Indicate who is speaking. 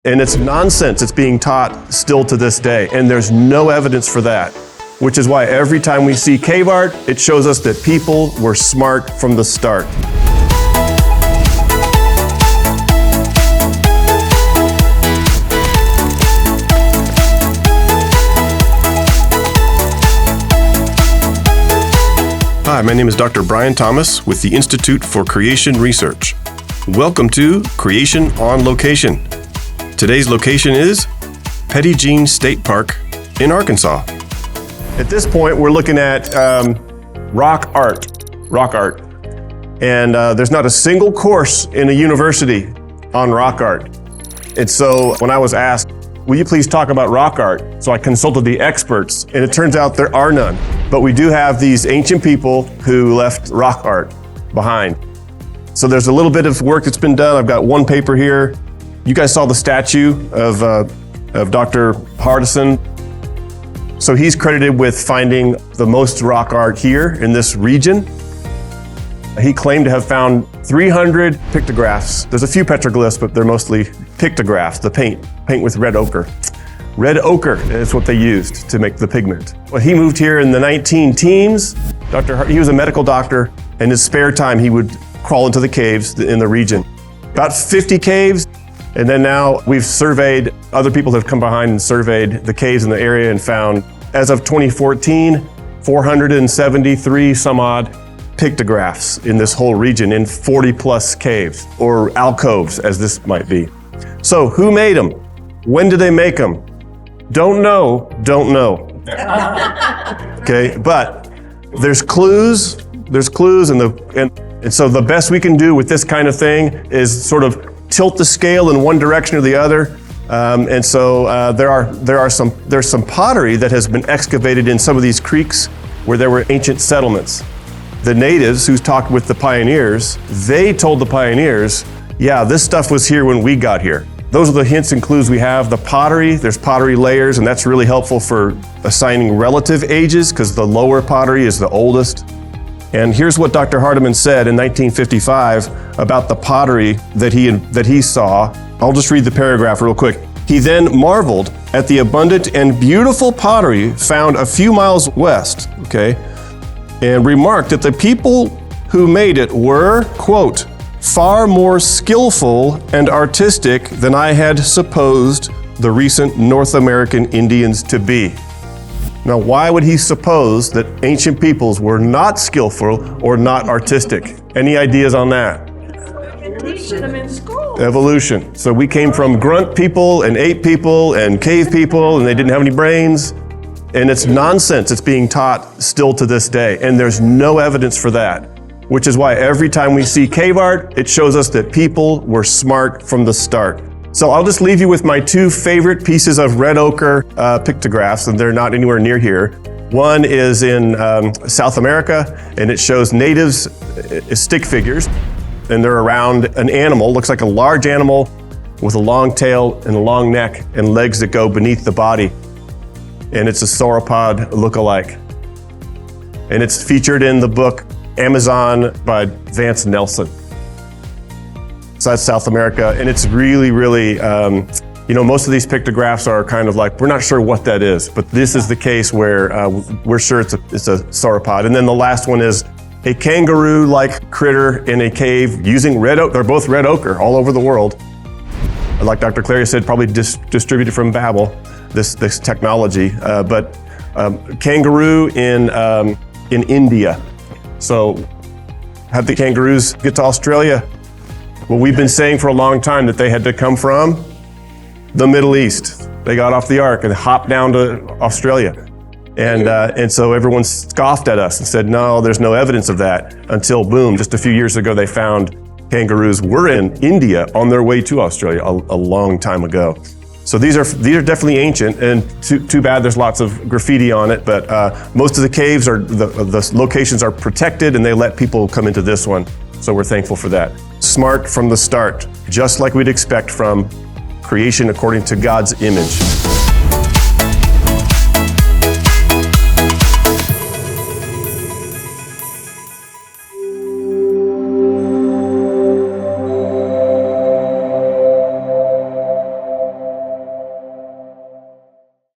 Speaker 1: And it's nonsense. It's being taught still to this day. And there's no evidence for that, which is why every time we see cave art, it shows us that people were smart from the start. Hi, my name is Dr. Brian Thomas with the Institute for Creation Research. Welcome to Creation on Location. Today's location is Petit State Park in Arkansas. At this point, we're looking at rock art. And there's not a single course in a university on rock art. And so when I was asked, will you please talk about rock art? So I consulted the experts, and it turns out there are none. But we do have these ancient people who left rock art behind. So there's a little bit of work that's been done. I've got one paper here. You guys saw the statue of Dr. Hardman. So he's credited with finding the most rock art here in this region. He claimed to have found 300 pictographs. There's a few petroglyphs, but they're mostly pictographs, the paint with red ochre. Red ochre is what they used to make the pigment. Well, he moved here in the 19-teens. He was a medical doctor. In his spare time, he would crawl into the caves in the region. About 50 caves. And then now we've surveyed, other people have come behind and surveyed the caves in the area and found, as of 2014, 473 some odd pictographs in this whole region in 40 plus caves, or alcoves as this might be. So who made them? When did they make them? Don't know. Okay, but there's clues, and so the best we can do with this kind of thing is sort of tilt the scale in one direction or the other. And so there's some pottery that has been excavated in some of these creeks where there were ancient settlements. The natives who talked with the pioneers, they told the pioneers, yeah, this stuff was here when we got here. Those are the hints and clues we have. The pottery, there's pottery layers, and that's really helpful for assigning relative ages because the lower pottery is the oldest. And here's what Dr. Hardman said in 1955 about the pottery that he saw. I'll just read the paragraph real quick. He then marveled at the abundant and beautiful pottery found a few miles west, okay, and remarked that the people who made it were, quote, far more skillful and artistic than I had supposed the recent North American Indians to be. Now, why would he suppose that ancient peoples were not skillful or not artistic? Any ideas on that?
Speaker 2: Teach them in school.
Speaker 1: Evolution. So we came from grunt people and ape people and cave people, and they didn't have any brains. And it's nonsense. It's being taught still to this day. And there's no evidence for that, which is why every time we see cave art, it shows us that people were smart from the start. So I'll just leave you with my two favorite pieces of red ochre pictographs, and they're not anywhere near here. One is in South America, and it shows natives, stick figures, and they're around an animal, looks like a large animal with a long tail and a long neck and legs that go beneath the body. And it's a sauropod look-alike. And it's featured in the book Amazon by Vance Nelson. So that's South America, and it's really, most of these pictographs are kind of like, we're not sure what that is, but this is the case where we're sure it's a sauropod. And then the last one is a kangaroo-like critter in a cave using red ochre. They're both red ochre all over the world. Like Dr. Clary said, probably distributed from Babel, this technology, but kangaroo in India. So how'd the kangaroos get to Australia? Well, we've been saying for a long time that they had to come from the Middle East. They got off the ark and hopped down to Australia. And so everyone scoffed at us and said, no, there's no evidence of that, until boom, just a few years ago, they found kangaroos were in India on their way to Australia a long time ago. So these are definitely ancient, and too bad there's lots of graffiti on it, but most of the caves the locations are protected, and they let people come into this one. So we're thankful for that. Smart from the start, just like we'd expect from creation according to God's image.